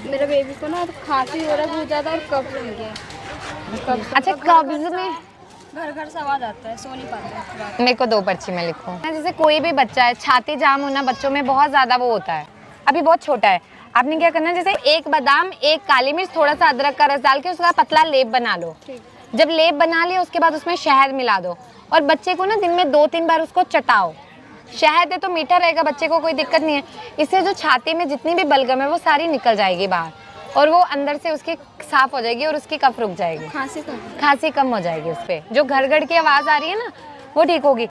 मेरे बेबी को ना खांसी हो रहा है बहुत ज़्यादा और कब्ज हो गया। अच्छा, कब्ज में घर घर से आवाज आता है, सो नहीं पाते हैं रात। मेरे को 2 पर्ची में लिखो। जैसे कोई भी बच्चा है, छाती जाम होना बच्चों में बहुत ज़्यादा वो होता है, अभी बहुत छोटा है। आपने क्या करना है, जैसे 1 बादाम, 1 काली मिर्च, थोड़ा सा अदरक का रस डाल के उसका पतला लेप बना लो। जब लेप बना लिया उसके बाद उसमें शहद मिला दो और बच्चे को ना दिन में 2-3 बार उसको चटाओ। शहद है तो मीठा रहेगा, बच्चे को कोई दिक्कत नहीं है। इससे जो छाती में जितनी भी बलगम है वो सारी निकल जाएगी बाहर और वो अंदर से उसकी साफ हो जाएगी और उसकी कफ रुक जाएगी, खांसी कम हो जाएगी। उस पर जो घर घर की आवाज़ आ रही है ना वो ठीक होगी।